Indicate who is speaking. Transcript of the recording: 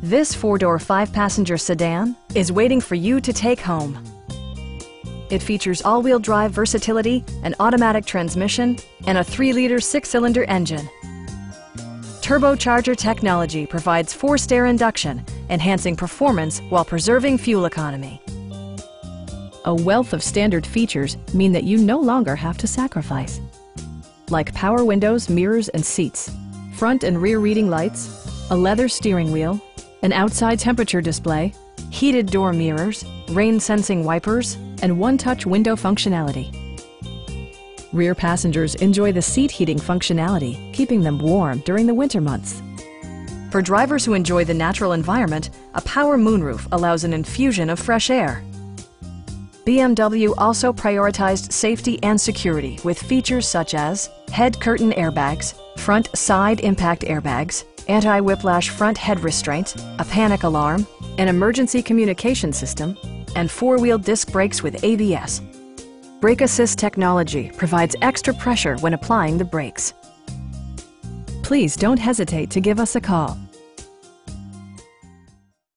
Speaker 1: This four-door, five-passenger sedan is waiting for you to take home. It features all-wheel drive versatility, an automatic transmission, and a 3-liter six-cylinder engine. Turbocharger technology provides forced air induction, enhancing performance while preserving fuel economy. A wealth of standard features mean that you no longer have to sacrifice, like power windows, mirrors, and seats, front and rear reading lights, a leather steering wheel, an outside temperature display, heated door mirrors, rain-sensing wipers, and one-touch window functionality. Rear passengers enjoy the seat heating functionality, keeping them warm during the winter months. For drivers who enjoy the natural environment, a power moonroof allows an infusion of fresh air. BMW also prioritized safety and security with features such as head curtain airbags, front side impact airbags, anti-whiplash front head restraints, a panic alarm, an emergency communication system, and four-wheel disc brakes with ABS. Brake Assist technology provides extra pressure when applying the brakes. Please don't hesitate to give us a call.